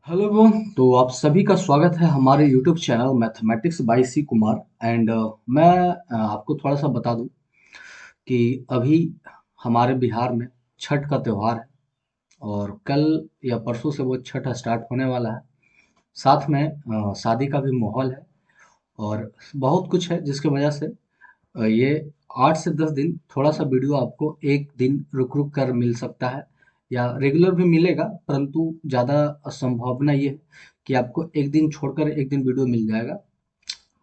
Hello everyone. तो आप सभी का स्वागत है हमारे YouTube channel mathematics by C Kumar. And मैं आपको थोड़ा सा बता दूं कि अभी हमारे बिहार में छठ का त्यौहार है और कल या परसों से वो छठ स्टार्ट होने वाला है। साथ में शादी का भी माहौल है और बहुत कुछ है जिसकी वजह से ये 8 से 10 दिन थोड़ा सा वीडियो आपको एक दिन रुक रुक कर मिल सकता है या रेगुलर भी मिलेगा, परंतु ज़्यादा संभावना ये है कि आपको एक दिन छोड़कर एक दिन वीडियो मिल जाएगा।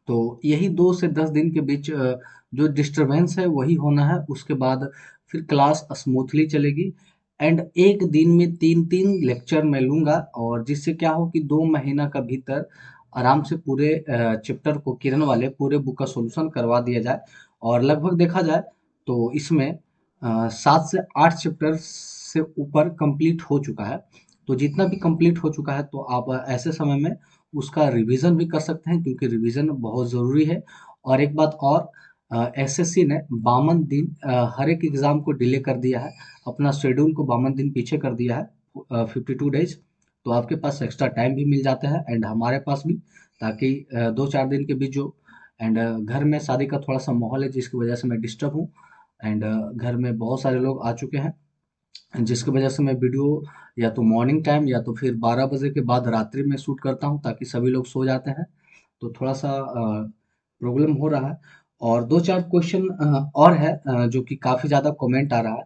तो यही 2 से 10 दिन के बीच जो डिस्टरबेंस है वही होना है। उसके बाद फिर क्लास स्मूथली चलेगी एंड एक दिन में 3-3 लेक्चर मैं लूँगा, और जिससे क्या हो कि 2 महीना का भीतर आराम से पूरे चैप्टर को किरण वाले पूरे बुक का सॉल्यूशन करवा दिया जाए। और लगभग देखा जाए तो इसमें 7 से 8 चैप्टर से ऊपर कंप्लीट हो चुका है। तो जितना भी कंप्लीट हो चुका है तो आप ऐसे समय में उसका रिवीजन भी कर सकते हैं, क्योंकि रिवीजन बहुत ज़रूरी है। और एक बात और, एसएससी ने 52 दिन हर एक एग्ज़ाम को डिले कर दिया है, अपना शेड्यूल को 52 दिन पीछे कर दिया है, 52 डेज। तो आपके पास एक्स्ट्रा टाइम भी मिल जाता है एंड हमारे पास भी, ताकि 2-4 दिन के बीच जो एंड घर में शादी का थोड़ा सा माहौल है जिसकी वजह से मैं डिस्टर्ब हूँ। एंड घर में बहुत सारे लोग आ चुके हैं जिसकी वजह से मैं वीडियो या तो मॉर्निंग टाइम या तो फिर 12 बजे के बाद रात्रि में शूट करता हूँ ताकि सभी लोग सो जाते हैं। तो थोड़ा सा प्रॉब्लम हो रहा है। और 2-4 क्वेश्चन और है जो कि काफ़ी ज़्यादा कमेंट आ रहा है।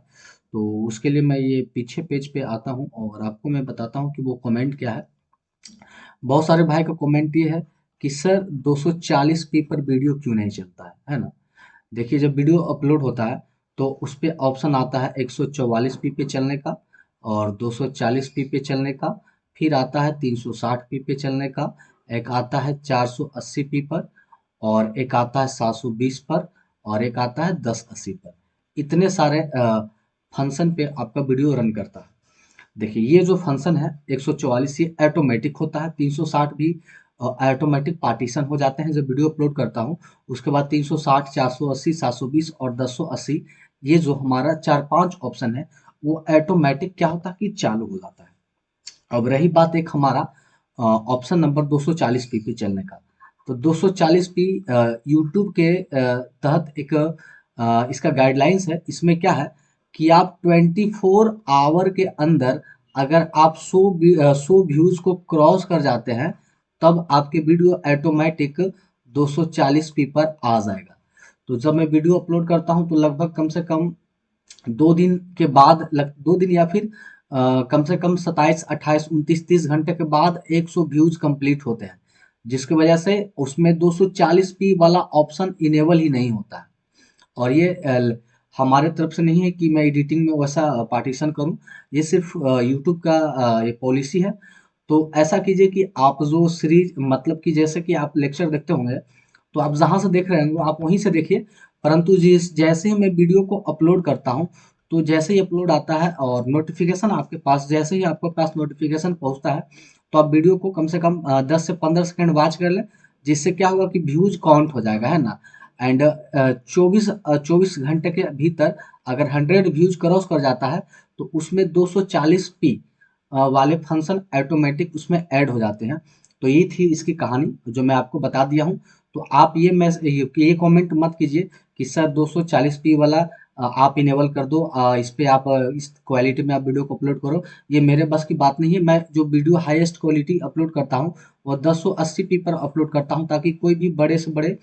तो उसके लिए मैं ये पीछे पेज पे आता हूँ और आपको मैं बताता हूँ कि वो कमेंट क्या है। बहुत सारे भाई का कमेंट ये है कि सर 240 पी पर वीडियो क्यों नहीं चलता है ना? देखिए, जब वीडियो अपलोड होता है तो उस पे ऑप्शन आता है 144 पी पे चलने का और 240 पी पे चलने का, फिर आता है 360 पी पे चलने का, एक आता है 480 पी पर, और एक आता है 720 पर, और एक आता है 1080 पर। इतने सारे फंक्शन पे आपका वीडियो रन करता है। देखिए, ये जो फंक्शन है 144 ये ऑटोमेटिक होता है, 360 भी ऑटोमेटिक पार्टीशन हो जाते हैं जब वीडियो अपलोड करता हूँ। उसके बाद 360, 480, 720 और 1080, ये जो हमारा 4-5 ऑप्शन है वो ऑटोमेटिक क्या होता है कि चालू हो जाता है। अब रही बात एक हमारा ऑप्शन नंबर 240 पी पे चलने का। तो 240 पी यूट्यूब के तहत एक इसका गाइडलाइंस है। इसमें क्या है कि आप 24 आवर के अंदर अगर आप 100 व्यूज को क्रॉस कर जाते हैं तब आपके वीडियो ऑटोमेटिक 240 पी पर आ जाएगा। तो जब मैं वीडियो अपलोड करता हूं तो लगभग कम से कम 2 दिन के बाद 2 दिन या फिर कम से कम 27, 28, 29, 30 घंटे के बाद 100 व्यूज कंप्लीट होते हैं, जिसकी वजह से उसमें 240 पी वाला ऑप्शन इनेबल ही नहीं होता है। और ये हमारे तरफ से नहीं है कि मैं एडिटिंग में वैसा पार्टीशन करूं, ये सिर्फ यूट्यूब का ये पॉलिसी है। तो ऐसा कीजिए कि आप जो सीरीज मतलब कि जैसे कि आप लेक्चर देखते होंगे तो आप जहाँ से देख रहे होंगे आप वहीं से देखिए, परंतु जिस जैसे ही मैं वीडियो को अपलोड करता हूँ तो जैसे ही अपलोड आता है और नोटिफिकेशन आपके पास, जैसे ही आपके पास नोटिफिकेशन पहुँचता है तो आप वीडियो को कम से कम 10 से 15 सेकंड वॉच कर लें, जिससे क्या होगा कि व्यूज काउंट हो जाएगा, है ना? एंड 24 घंटे के भीतर अगर 100 व्यूज क्रॉस कर जाता है तो उसमें 240 पी वाले फंक्शन ऑटोमेटिक उसमें ऐड हो जाते हैं। तो ये थी इसकी कहानी जो मैं आपको बता दिया हूँ। तो आप ये कमेंट मत कीजिए कि सर 240 पी वाला आप इनेबल कर दो, इस पे आप इस क्वालिटी में आप वीडियो को अपलोड करो। ये मेरे बस की बात नहीं है। मैं जो वीडियो हाईएस्ट क्वालिटी अपलोड करता हूँ वो 1080 पी पर अपलोड करता हूँ, ताकि कोई भी बड़े से बड़े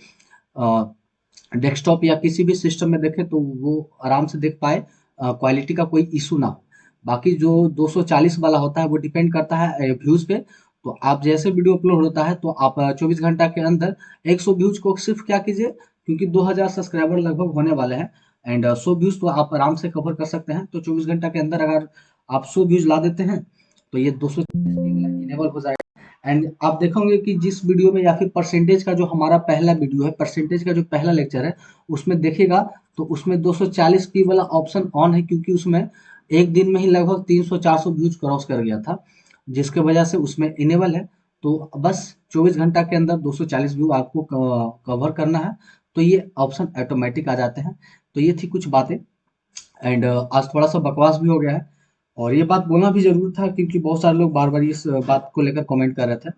डेस्कटॉप या किसी भी सिस्टम में देखे तो वो आराम से देख पाए, क्वालिटी का कोई इशू ना हो। बाकी जो 240 वाला होता है वो डिपेंड करता है व्यूज पे। तो आप जैसे वीडियो अपलोड होता है तो आप 24 घंटा के अंदर 100 व्यूज को सिर्फ क्या कीजिए, क्योंकि 2000 सब्सक्राइबर लगभग होने वाले हैं एंड 100 व्यूज तो आप आराम से कवर कर सकते हैं। तो 24 घंटा के अंदर अगर आप 100 व्यूज ला देते हैं तो ये 240 इनेबल हो जाएगा। एंड आप देखोगे कि जिस वीडियो में या फिर परसेंटेज का जो हमारा पहला वीडियो है, परसेंटेज का जो पहला लेक्चर है उसमें देखिएगा तो उसमें 240 पी वाला ऑप्शन ऑन है, क्योंकि उसमें एक दिन में ही लगभग 300-400 व्यूज क्रॉस कर गया था, जिसके वजह से उसमें इनेबल है। तो बस 24 घंटा के अंदर 240 व्यू आपको कवर करना है, तो ये ऑप्शन ऑटोमेटिक आ जाते हैं। तो ये थी कुछ बातें एंड आज थोड़ा सा बकवास भी हो गया है। और ये बात बोलना भी ज़रूर था क्योंकि बहुत सारे लोग बार-बार इस बात को लेकर कमेंट कर रहे थे।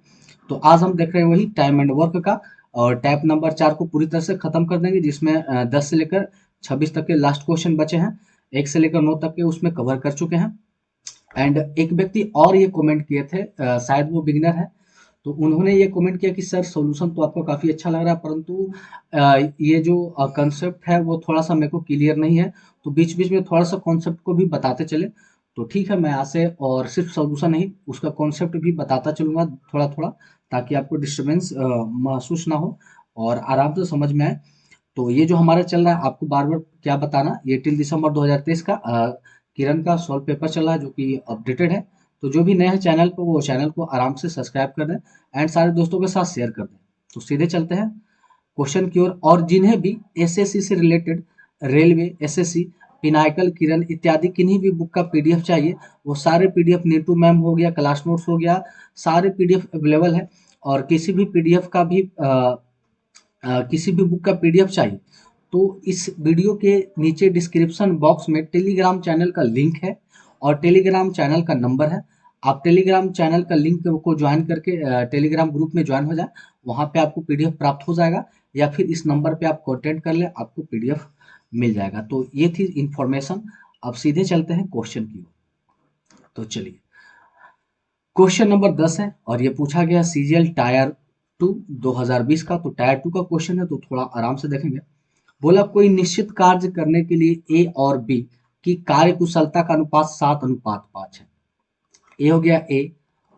तो आज हम देख रहे हैं वही टाइम एंड वर्क का और टैप नंबर 4 को पूरी तरह से खत्म कर देंगे जिसमें 10 से लेकर 26 तक के लास्ट क्वेश्चन बचे हैं। 1 से लेकर 9 तक के उसमें कवर कर चुके हैं। एंड एक व्यक्ति और ये कमेंट किए थे, शायद वो बिगिनर है। तो उन्होंने ये कमेंट किया कि सर सॉल्यूशन तो आपको काफ़ी अच्छा लग रहा है परंतु ये जो कंसेप्ट है वो थोड़ा सा मेरे को क्लियर नहीं है। तो बीच बीच में थोड़ा सा कॉन्सेप्ट को भी बताते चले तो ठीक है। मैं यहाँ से और सिर्फ सॉल्यूशन नहीं उसका कॉन्सेप्ट भी बताता चलूँगा थोड़ा थोड़ा, ताकि आपको डिस्टर्बेंस महसूस ना हो और आराम से समझ में आए। तो ये जो हमारा चल रहा है आपको बार बार क्या बताना, ये टिल दिसंबर 2023 का किरण का सॉल्व पेपर चल रहा है जो कि अपडेटेड है। तो जो भी नए हैं चैनल पर वो चैनल को आराम से सब्सक्राइब कर दें एंड सारे दोस्तों के साथ शेयर कर दें। तो सीधे चलते हैं क्वेश्चन की ओर। और जिन्हें भी एसएससी से रिलेटेड, रेलवे, एसएससी, पिनाकल, किरण इत्यादि किन्हीं भी बुक का पीडीएफ चाहिए, वो सारे पीडीएफ नीतू मैम हो गया, क्लास नोट्स हो गया, सारे पीडीएफ अवेलेबल है। और किसी भी पीडीएफ का भी किसी भी बुक का पीडीएफ चाहिए तो इस वीडियो के नीचे डिस्क्रिप्शन बॉक्स में टेलीग्राम चैनल का लिंक है और टेलीग्राम चैनल का नंबर है। आप टेलीग्राम चैनल का लिंक को ज्वाइन करके टेलीग्राम ग्रुप में ज्वाइन हो जाए, वहाँ पे आपको पीडीएफ प्राप्त हो जाएगा या फिर इस नंबर पे आप कांटेक्ट कर लें, आपको पीडीएफ मिल जाएगा। तो ये थी इन्फॉर्मेशन। अब सीधे चलते हैं क्वेश्चन की ओर। तो चलिए क्वेश्चन नंबर 10 है और ये पूछा गया सीजीएल टायर 2 2020 का। तो टायर 2 का क्वेश्चन है तो थोड़ा आराम से देखेंगे। बोला कोई निश्चित कार्य करने के लिए ए और बी की कार्य कुशलता का अनुपात 7:5 है। ए हो गया ए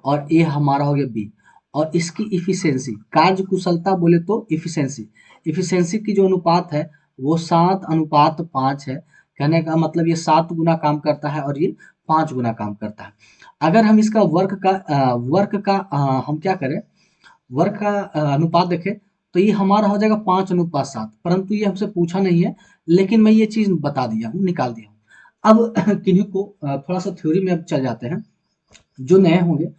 और ए हमारा हो गया बी। और इसकी इफिशियंसी, कार्य कुशलता बोले तो इफिशियंसी, इफिशियंसी की जो अनुपात है वो 7:5 है। कहने का मतलब ये 7 गुना काम करता है और ये 5 गुना काम करता है। अगर हम इसका वर्क का हम क्या करें, वर्क का अनुपात देखें तो ये हमारा हो जाएगा 5:7, परंतु ये हमसे पूछा नहीं है लेकिन मैं ये चीज़ बता दिया हूँ, निकाल दिया हूँ। अब किन्हीं को थोड़ा सा थ्योरी में अब चल जाते हैं। जो नए होंगे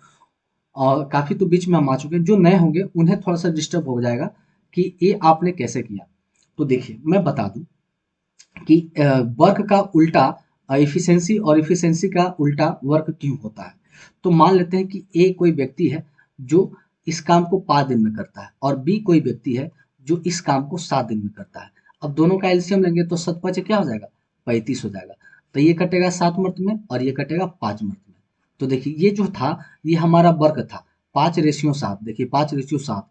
और काफ़ी तो बीच में हम आ चुके हैं, जो नए होंगे उन्हें थोड़ा सा डिस्टर्ब हो जाएगा कि ये आपने कैसे किया। तो देखिए मैं बता दूं कि वर्क का उल्टा एफिशिएंसी और एफिशिएंसी का उल्टा वर्क क्यों होता है। तो मान लेते हैं कि ए कोई व्यक्ति है जो इस काम को 5 दिन में करता है और बी कोई व्यक्ति है जो इस काम को 7 दिन में करता है। अब दोनों का एलसीएम लेंगे तो 7×5 क्या हो जाएगा, 35 हो जाएगा। तो ये कटेगा 7 मर्त में और ये कटेगा 5 मर्त में। तो देखिए ये जो था ये हमारा वर्क था 5:7। देखिए 5:7।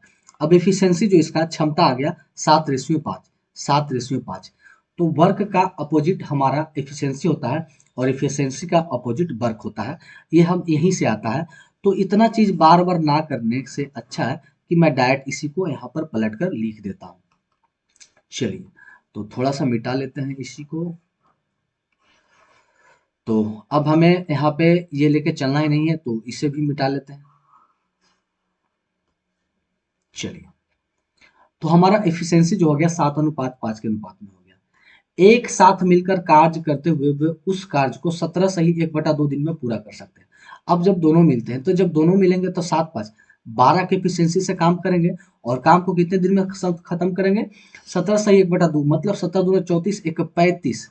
अब एफिशिएंसी जो इसका क्षमता आ गया 7:5, 7:5। तो वर्क का अपोजिट हमारा एफिशिएंसी होता है और एफिशिएंसी का अपोजिट वर्क होता है। ये हम यहीं से आता है। तो इतना चीज बार बार ना करने से अच्छा है कि मैं डायरेक्ट इसी को यहाँ पर पलट कर लिख देता हूँ। चलिए तो थोड़ा सा मिटा लेते हैं इसी को। तो अब हमें यहाँ पे ये लेके चलना ही नहीं है तो इसे भी मिटा लेते हैं। चलिए तो हमारा एफिशिएंसी जो हो गया 7:5 के अनुपात में हो गया। एक साथ मिलकर कार्य करते हुए वे उस कार्य को 17 सही 1/2 दिन में पूरा कर सकते हैं। अब जब दोनों मिलते हैं तो जब दोनों मिलेंगे तो 7×5 12 के एफिशिएंसी से काम करेंगे और काम को कितने दिन में खत्म करेंगे, 17 सही 1/2 मतलब 17×2 = 34 1 35,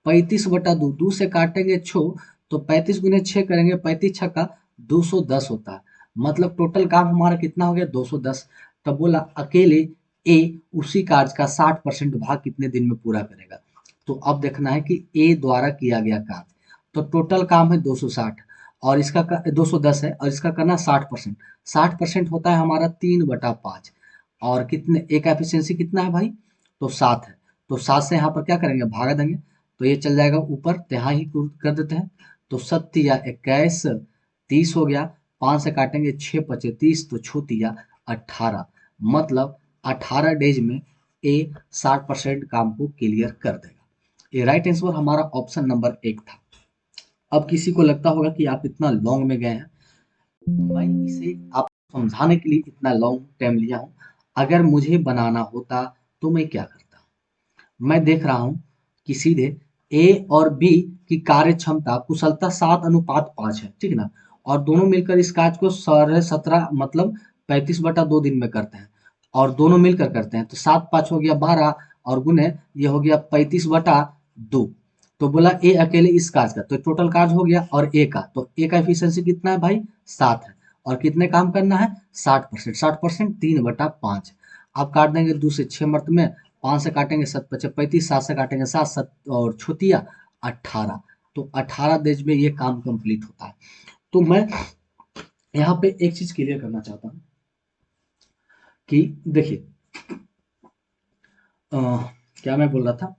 35/2 2 से काटेंगे 6 तो 35×6 करेंगे, 35×6 210 होता है। मतलब टोटल काम हमारा कितना हो गया 210। तब बोला अकेले ए उसी कार्य का 60% भाग कितने दिन में पूरा करेगा। तो अब देखना है कि ए द्वारा किया गया कार्य, तो टोटल काम है 260 और इसका 210 है और इसका करना 60%। 60% होता है हमारा 3/5 और कितने ए का एफिशिएंसी कितना है भाई, तो 7 है। तो 7 से यहाँ पर क्या करेंगे, भागा देंगे तो ये चल जाएगा ऊपर, यहाँ ही कर देते हैं। तो 7×3 = 21, 30 हो गया। 5 से काटेंगे 6×5 = 30 तो 6×3 = 18। मतलब 18 डेज में ए 60% काम को क्लियर कर देगा। ये राइट आंसर हमारा ऑप्शन नंबर 1 था। अब किसी को लगता होगा कि आप इतना लॉन्ग में गए हैं, मैं इसे आप समझाने के लिए इतना लॉन्ग टाइम लिया हूँ। अगर मुझे बनाना होता तो मैं क्या करता। मैं देख रहा हूँ कि सीधे ए और बी की कार्य क्षमता कुशलता 7:5 है, ठीक ना। और दोनों मिलकर इस कार्य को 17 मतलब 35/2 दिन में करते हैं और दोनों मिलकर करते हैं तो 7×5 हो गया 12 और गुने ये हो गया 35/2। तो बोला ए अकेले इस कार्य का, तो टोटल कार्य हो गया, और ए का, तो ए का एफिशिएंसी कितना है भाई, 7 है, और कितने काम करना है, 60%, 60% 3/5। आप काट देंगे 2 से 6 मर्त में, 5 से काटेंगे 7 पचे 35, 7 से काटेंगे 7, 7 और छोतिया 18, तो 18 डेज में ये काम कंप्लीट होता है। तो मैं यहाँ पे एक चीज क्लियर करना चाहता हूँ कि देखिए, अ, क्या मैं बोल रहा था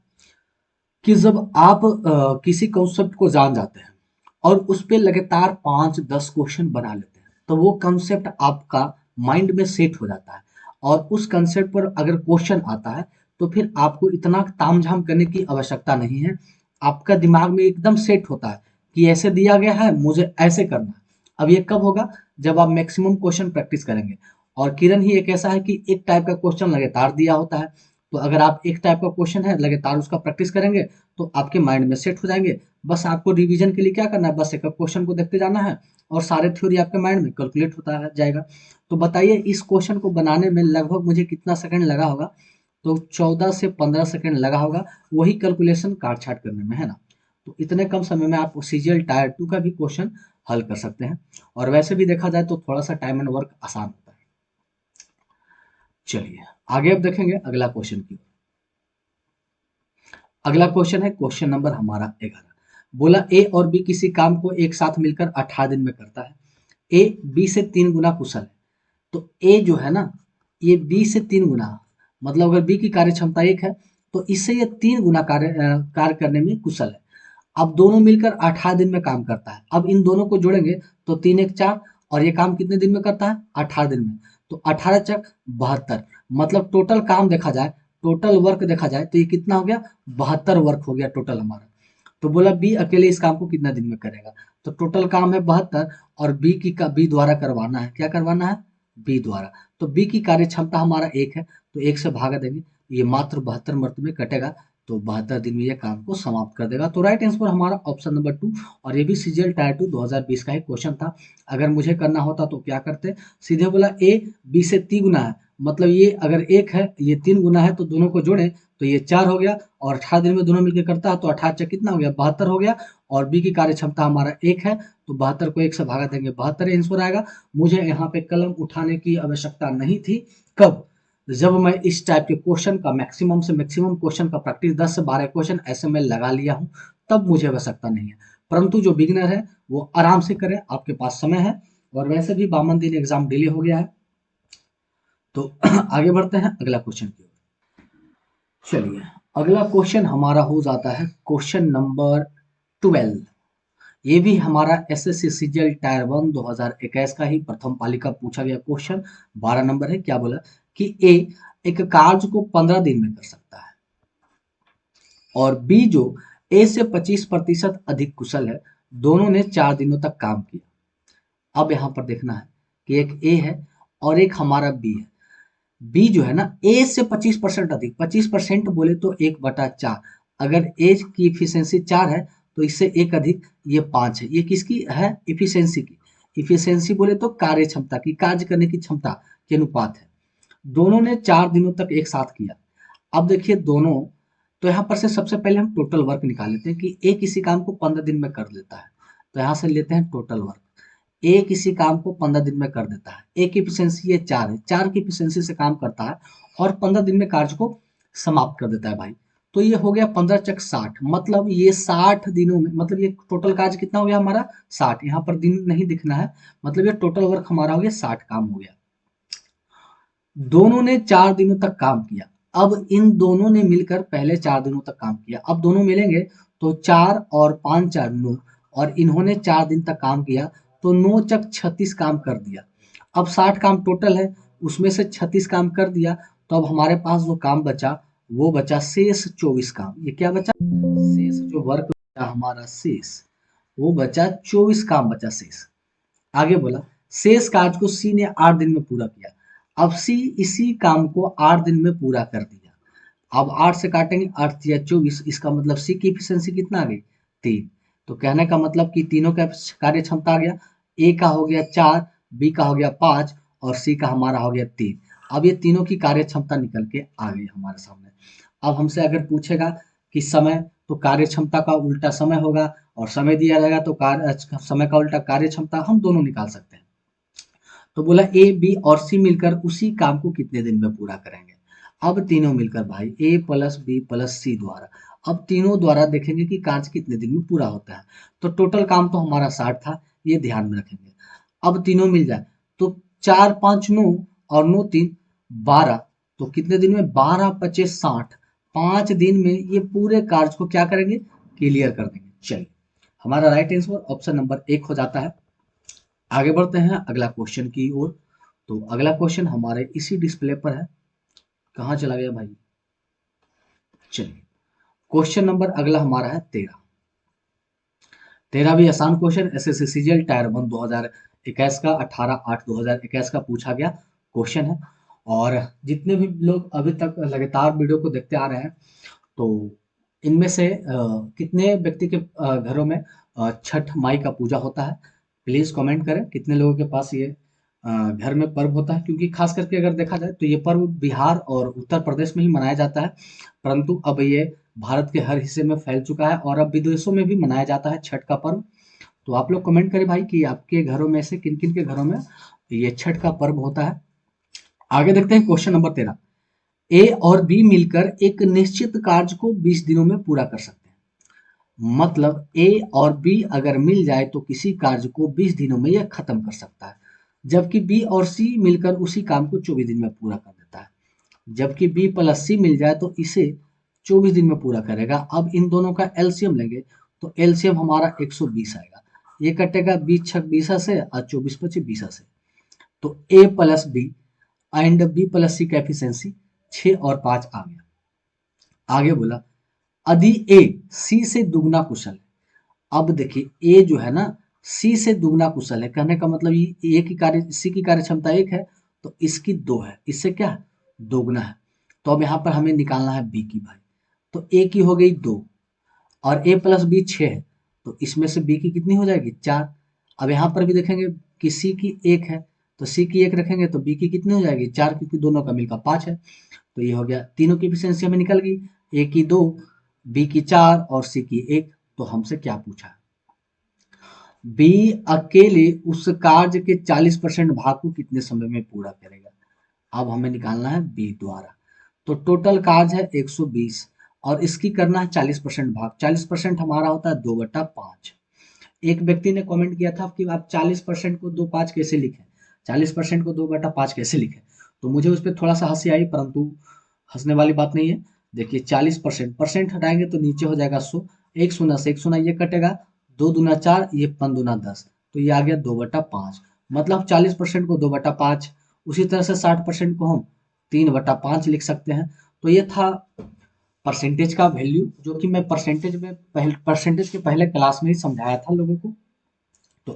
कि जब आप किसी कॉन्सेप्ट को जान जाते हैं और उस पे लगातार 5-10 क्वेश्चन बना लेते हैं, तो वो कॉन्सेप्ट आपका माइंड में सेट हो जाता है, और उस कॉन्सेप्ट पर अगर क्वेश्चन आता है तो फिर आपको इतना तामझाम करने की आवश्यकता नहीं है। आपका दिमाग में एकदम सेट होता है कि ऐसे दिया गया है, मुझे ऐसे करना है। अब ये कब होगा, जब आप मैक्सिमम क्वेश्चन प्रैक्टिस करेंगे। और किरण ही एक ऐसा है कि एक टाइप का क्वेश्चन लगातार दिया होता है, तो अगर आप एक टाइप का क्वेश्चन है लगातार उसका प्रैक्टिस करेंगे तो आपके माइंड में सेट हो जाएंगे। बस आपको रिवीजन के लिए क्या करना है, बस एक क्वेश्चन को देखते जाना है और सारे थ्योरी आपके माइंड में कैलकुलेट होता है जाएगा। तो बताइए इस क्वेश्चन को बनाने में लगभग मुझे कितना सेकंड लगा होगा, तो 14 से 15 सेकंड लगा होगा, वही कैलकुलेशन काट छाट करने में, है ना। तो इतने कम समय में आप सीजीएल टायर 2 का भी क्वेश्चन हल कर सकते हैं, और वैसे भी देखा जाए तो थोड़ा सा टाइम एंड वर्क आसान होता है। चलिए आगे अब देखेंगे अगला क्वेश्चन की। अगला क्वेश्चन है क्वेश्चन नंबर हमारा 11। बोला ए और बी किसी काम को एक साथ मिलकर 18 दिन में करता है। ए बी से 3 गुना कुशल है। तो ए जो है ना, ये बी से 3 गुना, मतलब अगर बी की कार्य क्षमता 1 है तो इससे ये 3 गुना कार्य करने में कुशल है। अब दोनों मिलकर 18 दिन में काम करता है। अब इन दोनों को जोड़ेंगे तो 3 एक 4, और ये काम कितने दिन में करता है, 18 दिन में। तो 18 चक 72, मतलब टोटल काम देखा जाए, टोटल वर्क देखा जाए तो ये कितना हो गया, 72 वर्क हो गया टोटल हमारा। तो बोला बी अकेले इस काम को कितना दिन में करेगा, तो टोटल काम है 72, और बी द्वारा करवाना है, क्या करवाना है, बी द्वारा। तो बी की कार्य क्षमता हमारा 1 है, तो 1 से भागा देंगे, ये मात्र 72 मर्त में कटेगा, तो 72 दिन में ये काम को समाप्त कर देगा। तो राइट आंसर हमारा ऑप्शन नंबर 2। और ये भी सीजीएल टायर 2 2020 का ही क्वेश्चन था। अगर मुझे करना होता तो क्या करते, सीधे बोला ए बी से 3 गुना है, मतलब ये अगर 1 है ये 3 गुना है, तो दोनों को जोड़ें तो ये 4 हो गया, और 18 दिन में दोनों मिलकर करता है तो 18 चक कितना हो गया, 72 हो गया। और बी की कार्य क्षमता हमारा 1 है, तो 72 को 1 से भागा देंगे, 72 आंसर आएगा। मुझे यहाँ पे कलम उठाने की आवश्यकता नहीं थी। कब, जब मैं इस टाइप के क्वेश्चन का मैक्सिमम से मैक्सिमम क्वेश्चन का प्रैक्टिस 10 से 12 क्वेश्चन ऐसे में लगा लिया हूँ, तब मुझे आवश्यकता नहीं है। परंतु जो बिगिनर है वो आराम से करे, आपके पास समय है, और वैसे भी 52 दिन एग्जाम डिले हो गया है। तो आगे बढ़ते हैं अगला क्वेश्चन की ओर। चलिए अगला क्वेश्चन हमारा हो जाता है क्वेश्चन नंबर 12। ये भी हमारा एसएससी सीजीएल टायर 1 2021 का ही प्रथम पाली का पूछा गया क्वेश्चन। 12 नंबर है। क्या बोला कि ए एक कार्य को 15 दिन में कर सकता है, और बी जो ए से 25% अधिक कुशल है, दोनों ने 4 दिनों तक काम किया। अब यहाँ पर देखना है कि एक ए है और एक हमारा बी है। बी जो है ना, ए से 25% अधिक, 25% बोले तो 1/4। अगर ए की इफिशियंसी 4 है तो इससे एक अधिक ये 5 है। ये किसकी है, इफिशियंसी की। इफिशियंसी बोले तो कार्य क्षमता की, कार्य करने की क्षमता के अनुपात है। दोनों ने 4 दिनों तक एक साथ किया। अब देखिए दोनों, तो यहाँ पर से सबसे पहले हम टोटल वर्क निकाल लेते हैं कि ए किसी काम को 15 दिन में कर लेता है। तो यहाँ से लेते हैं टोटल वर्क। ए किसी काम को 15 दिन में कर देता है, ए की एफिशिएंसी ये 4 है, 4 की एफिशिएंसी से काम करता है और 15 दिन में कार्य को समाप्त कर देता है भाई। तो ये हो गया 15 चक 60, मतलब ये 60 दिनों में, मतलब ये टोटल कार्य कितना हो गया हमारा 60। यहाँ पर दिन नहीं दिखना है, मतलब ये टोटल वर्क हमारा हो गया 60 काम हो गया। दोनों ने 4 दिनों तक काम किया। अब इन दोनों ने मिलकर पहले 4 दिनों तक काम किया, अब दोनों मिलेंगे तो 4 और 5 4 9, और इन्होंने 4 दिन तक काम किया तो 9 चक 36 काम कर दिया। अब 60 काम टोटल है, उसमें से 36 काम कर दिया, तो अब हमारे पास जो काम बचा वो बचा शेष 24 काम। ये क्या बचा, शेष जो वर्क बचा हमारा शेष, वो बचा 24 काम बचा शेष। आगे बोला शेष कार्य को सी ने 8 दिन में पूरा किया। अब सी इसी काम को 8 दिन में पूरा कर दिया। अब 8 से काटेंगे, 8 या 24, इसका मतलब सी की एफिशिएंसी कितना आ गई, 3। तो कहने का मतलब कि तीनों का कार्य क्षमता आ गया, ए का हो गया 4, बी का हो गया 5, और सी का हमारा हो गया 3। अब ये तीनों की कार्य क्षमता निकल के आ गई हमारे सामने। अब हमसे अगर पूछेगा कि समय, तो कार्य क्षमता का उल्टा समय होगा, और समय दिया जाएगा तो कार्य समय का उल्टा कार्य क्षमता, हम दोनों निकाल सकते हैं। तो बोला ए बी और सी मिलकर उसी काम को कितने दिन में पूरा करेंगे। अब तीनों मिलकर भाई ए प्लस बी प्लस सी द्वारा, अब तीनों द्वारा देखेंगे कि कार्य कितने दिन में पूरा होता है। तो टोटल काम तो हमारा 60 था, ये ध्यान में रखेंगे। अब तीनों मिल जाए तो 4 5 9 और 9 3 12, तो कितने दिन में, 12 25 60, 5 दिन में ये पूरे कार्य को क्या करेंगे, क्लियर कर देंगे। चलिए, हमारा राइट आंसर ऑप्शन नंबर 1 हो जाता है। आगे बढ़ते हैं अगला क्वेश्चन की ओर। तो अगला क्वेश्चन हमारे इसी डिस्प्ले पर है, कहाँ चला गया भाई। चलिए, क्वेश्चन नंबर अगला हमारा है 13। 13 भी आसान क्वेश्चन, एसएससी सीजीएल टायर 1 2021 का 18/8/2021 का पूछा गया क्वेश्चन है। और जितने भी लोग अभी तक लगातार वीडियो को देखते आ रहे हैं, तो इनमें से कितने व्यक्ति के घरों में छठ माई का पूजा होता है, प्लीज कमेंट करें कितने लोगों के पास ये घर में पर्व होता है। क्योंकि खास करके अगर देखा जाए तो ये पर्व बिहार और उत्तर प्रदेश में ही मनाया जाता है, परंतु अब ये भारत के हर हिस्से में फैल चुका है और अब विदेशों में भी मनाया जाता है छठ का पर्व। तो आप लोग कमेंट करें भाई कि आपके घरों में से किन किन के घरों में ये छठ का पर्व होता है। आगे देखते हैं क्वेश्चन नंबर 13। ए और बी मिलकर एक निश्चित कार्य को 20 दिनों में पूरा कर सकते हैं। मतलब ए और बी अगर मिल जाए तो किसी कार्य को 20 दिनों में यह खत्म कर सकता है, जबकि बी और सी मिलकर उसी काम को 24 दिन में पूरा कर देता है। जबकि बी प्लस सी मिल जाए तो इसे 24 दिन में पूरा करेगा। अब इन दोनों का एलसीएम लेंगे तो एलसीएम हमारा 120 आएगा। ये कटेगा 20 6 20 से और 24 25 20 से। तो A plus B and B plus C का एफिशिएंसी 6 और 5 आ गया। आगे बोला, यदि ए सी से दुगना कुशल है। अब देखिए ए जो है ना, सी से दुगना कुशल है, कहने का मतलब ये ए की कार्य, सी की कार्य क्षमता 1 है तो इसकी 2 है, इससे क्या है, दोगुना है। तो अब यहाँ पर हमें निकालना है बी की भाई। तो ए की हो गई 2 और ए प्लस बी 6 है, तो इसमें से बी की कितनी हो जाएगी, 4। अब यहाँ पर भी देखेंगे कि सी की 1 है, तो सी की 1 रखेंगे तो बी की कितनी हो जाएगी, 4, क्योंकि दोनों का मिलकर 5 है। तो ये हो गया, तीनों की एफिशिएंसी हमें निकल गई, ए की 2, बी की 4 और सी की 1। तो हमसे क्या पूछा, बी अकेले उस कार्य के 40% भाग को कितने समय में पूरा करेगा। अब हमें निकालना है बी द्वारा। तो टोटल कार्य है 120 और इसकी करना है 40% भाग। 40% हमारा होता है 2/5। एक व्यक्ति ने कमेंट किया था कि आप 40% को 2/5 कैसे लिखें, 40% को 2/5 कैसे लिखें। तो मुझे उस पर थोड़ा सा हंसी आई, परंतु हंसने वाली बात नहीं है। देखिए 40% परसेंट हटाएंगे तो नीचे हो जाएगा 100, एक शून्य से एक शून्य ये कटेगा, 2 दूना 4, ये 5 दूना 10, तो ये आ गया 2/5। मतलब 40% को 2/5, उसी तरह से 60% को हम 3/5 लिख सकते हैं। तो ये था परसेंटेज का वैल्यू, जो कि मैं परसेंटेज के पहले क्लास में ही समझाया था लोगों को। तो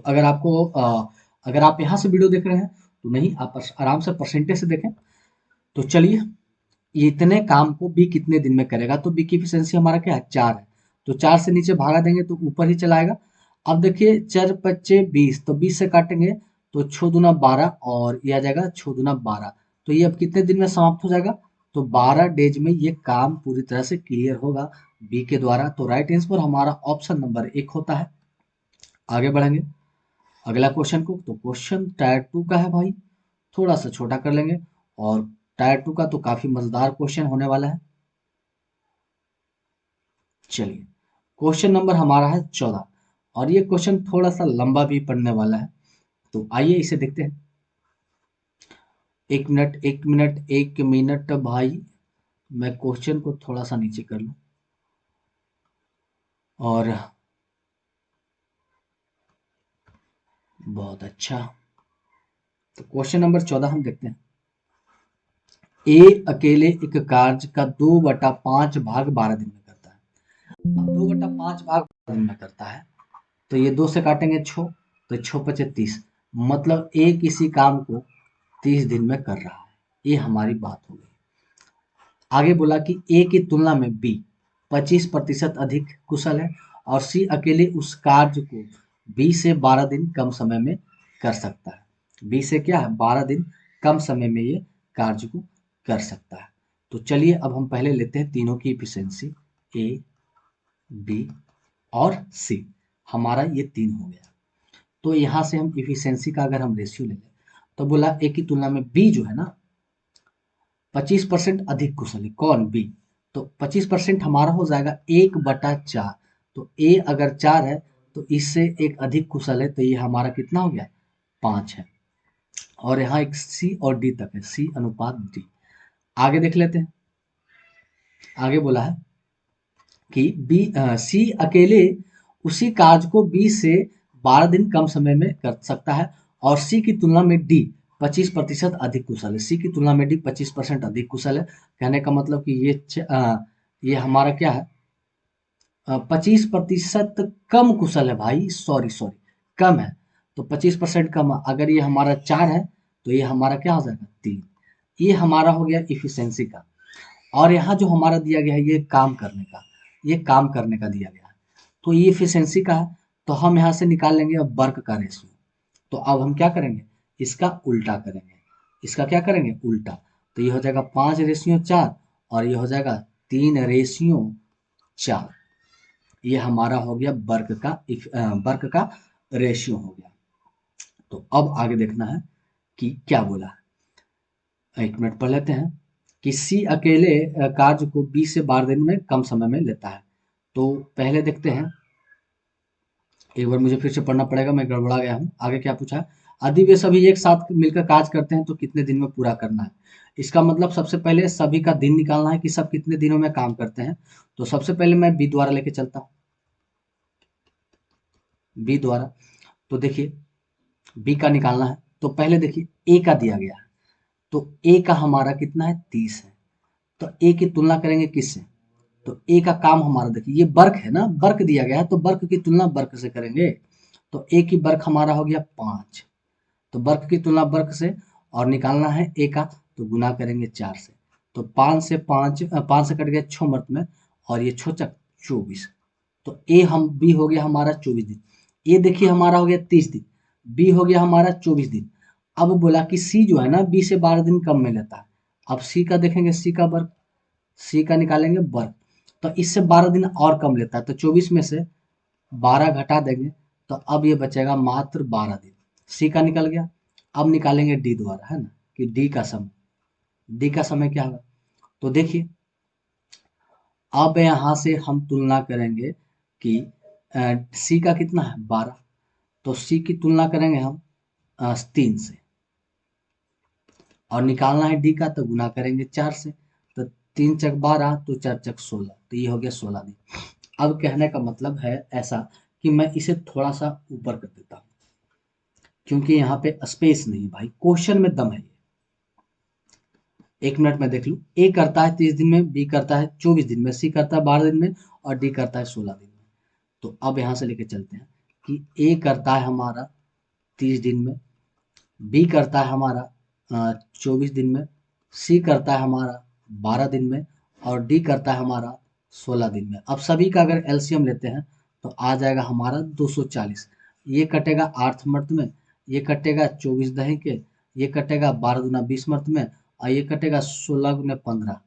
अगर आप यहाँ से वीडियो देख रहे हैं तो नहीं, आप आराम से परसेंटेज से देखें। तो चलिए, ये इतने काम को बी कितने दिन में करेगा, तो बी की एफिशिएंसी हमारा क्या है, 4 है। तो 4 से नीचे भागा देंगे तो ऊपर ही चला आएगा। अब देखिए 4 5 20, तो 20 से काटेंगे तो 6 दूना 12 और ये आ जाएगा 6 दूना 12। तो ये अब कितने दिन में समाप्त हो जाएगा, तो 12 डेज में ये काम पूरी तरह से क्लियर होगा बी के द्वारा। तो राइट आंसर हमारा ऑप्शन नंबर 1 होता है। आगे बढ़ेंगे अगला क्वेश्चन को। तो क्वेश्चन टायर 2 का है भाई, थोड़ा सा छोटा कर लेंगे, और टायर 2 का तो काफी मजेदार क्वेश्चन होने वाला है। चलिए, क्वेश्चन नंबर हमारा है 14 और ये क्वेश्चन थोड़ा सा लंबा भी पड़ने वाला है। तो आइए इसे देखते हैं। 1 मिनट 1 मिनट 1 मिनट भाई, मैं क्वेश्चन को थोड़ा सा नीचे कर लूं। और बहुत अच्छा, तो क्वेश्चन नंबर 14 हम देखते हैं। ए अकेले एक कार्य का 2/5 भाग 12 दिन में करता है। अब 2/5 भाग 12 दिन में करता है, तो ये 2 से काटेंगे 6, तो 6 5 30, मतलब ए किसी काम को 30 दिन में कर रहा है। ये हमारी बात हो गई। आगे बोला कि ए की तुलना में बी 25% अधिक कुशल है और सी अकेले उस कार्य को 20 से 12 दिन कम समय में कर सकता है। 20 से क्या है, 12 दिन कम समय में ये कार्य को कर सकता है। तो चलिए अब हम पहले लेते हैं तीनों की एफिशिएंसी, ए बी और सी, हमारा ये 3 हो गया। तो यहाँ से हम इफिशियंसी का अगर हम रेशियो ले लें तो बोला ए की तुलना में बी जो है ना 25% अधिक कुशल है। कौन? बी। तो 25% हमारा हो जाएगा 1/4। तो ए अगर 4 है तो इससे एक अधिक कुशल है, तो ये हमारा कितना हो गया? 5 है। और यहाँ एक सी और डी तक है, सी अनुपात डी। आगे देख लेते हैं। आगे बोला है कि सी अकेले उसी कार्य को बी से 12 दिन कम समय में कर सकता है और सी की तुलना में डी 25% अधिक कुशल है। सी की तुलना में डी 25% अधिक कुशल है। कहने का मतलब कि ये हमारा क्या है? 25% कम कुशल है भाई, सॉरी सॉरी, कम है। तो 25% कम है। अगर ये हमारा 4 है तो ये हमारा क्या हो जाएगा? 3। ये हमारा हो गया इफिशियंसी का। और यहाँ जो हमारा दिया गया है ये काम करने का, ये काम करने का दिया गया है। तो ये इफिशियंसी का है। तो हम यहाँ से निकाल लेंगे अब वर्क का रेशियो। तो अब हम क्या करेंगे? इसका उल्टा करेंगे। इसका क्या करेंगे? उल्टा। तो ये हो जाएगा 5/4 और ये हो जाएगा 3/4। ये हमारा हो गया वर्क का रेशियो हो गया। तो अब आगे देखना है कि क्या बोला है। 1 मिनट पढ़ लेते हैं कि सी अकेले कार्य को 20 से 12 दिन में कम समय में लेता है। तो पहले देखते हैं, एक बार मुझे फिर से पढ़ना पड़ेगा, मैं गड़बड़ा गया हूँ। आगे क्या पूछा है? यदि वे सभी एक साथ मिलकर कार्य करते हैं तो कितने दिन में पूरा करना है? इसका मतलब सबसे पहले सभी का दिन निकालना है कि सब कितने दिनों में काम करते हैं। तो सबसे पहले मैं बी द्वारा लेके चलता हूँ, बी द्वारा। तो देखिए बी का निकालना है तो पहले देखिए ए का दिया गया है। तो ए का हमारा कितना है? 30 है। तो ए की तुलना करेंगे किससे? तो ए का काम हमारा देखिए, ये वर्क है ना, वर्क दिया गया है तो वर्क की तुलना वर्क से करेंगे। तो ए की वर्क हमारा हो गया 5। तो वर्क की तुलना वर्क से, और निकालना है ए का, तो गुना करेंगे 4 से। तो 5 से कट गया 6 मर्त में, और ये 6 24। तो ए हम बी हो गया हमारा 24 दिन। ए देखिए हमारा हो गया 30 दिन, बी हो गया हमारा 24 दिन। अब बोला कि सी जो है ना बी से 12 दिन कम में लेता है। अब सी का देखेंगे, सी का वर्क, सी का निकालेंगे वर्क। तो इससे 12 दिन और कम लेता है, तो 24 में से 12 घटा देंगे तो अब ये बचेगा मात्र 12 दिन। सी का निकल गया। अब निकालेंगे डी द्वारा, है ना, कि डी का समय, डी का समय क्या होगा? तो देखिए अब यहाँ से हम तुलना करेंगे कि सी का कितना है? 12। तो सी की तुलना करेंगे हम 3 से, और निकालना है डी का, तो गुना करेंगे 4 से। तो 3 × 12 तो 4 × 16, तो ये हो गया 16 दिन। अब कहने का मतलब है ऐसा कि मैं इसे थोड़ा सा ऊपर कर देता हूँ, क्योंकि यहाँ पे स्पेस नहीं भाई, क्वेश्चन में दम है। 1 मिनट में देख लूँ। ए करता है 30 दिन में, बी करता है 24 दिन में, सी करता है 12 दिन में, और डी करता है 16 दिन में। तो अब यहाँ से लेके चलते हैं कि ए करता है हमारा 30 दिन में, बी करता है हमारा 24 दिन में, सी करता है हमारा 12 दिन में, और डी करता है हमारा 16 दिन में। अब सभी का अगर एलसीएम लेते हैं तो आ जाएगा हमारा 240। ये कटेगा 8 मर्त में, ये कटेगा 24 दही के, ये कटेगा 12 दूना 20 मर्त में, और ये कटेगा 16 गुने 15।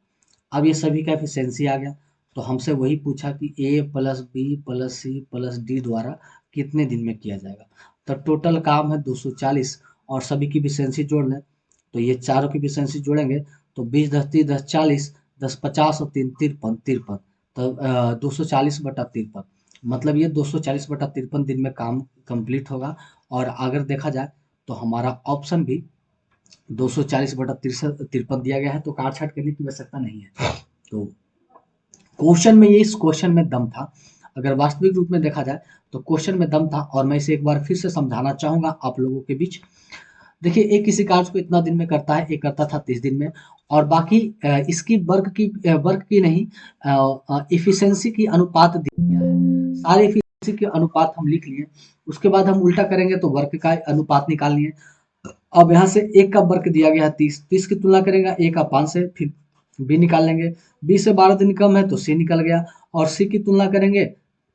अब ये सभी का एफिशिएंसी आ गया। तो हमसे वही पूछा कि A plus B plus C plus D द्वारा कितने दिन में किया जाएगा। तो टोटल काम है 240, और सभी की एफिशिएंसी जोड़ लें तो ये चारों की एफिशिएंसी जोड़ेंगे तो 20 10 30 10 40 10 50 और 3 53 53। तो 240/53, मतलब ये 240/53 दिन में काम कंप्लीट होगा। और अगर देखा जाए तो हमारा ऑप्शन भी 240/53 दिया गया है, तो काट छाट करने की आवश्यकता नहीं है। तो क्वेश्चन में, ये इस क्वेश्चन में दम था। अगर वास्तविक रूप में देखा जाए तो क्वेश्चन में दम था, और मैं इसे एक बार फिर से समझाना चाहूंगा आप लोगों के बीच। देखिए एक किसी कार्य को इतना दिन में करता है, एक करता था 30 दिन में, और बाकी इसकी वर्क की नहीं, इफिशियंसी की अनुपात दिया गया है। सारे इफिशियंसी के अनुपात हम लिख लिए। उसके बाद हम उल्टा करेंगे तो वर्क का अनुपात निकालनी है। अब यहाँ से एक का वर्क दिया गया है 30, 30 की तुलना करेंगे ए का 5 से, फिर बी निकाल लेंगे। बी से 12 दिन कम है तो सी निकल गया, और सी की तुलना करेंगे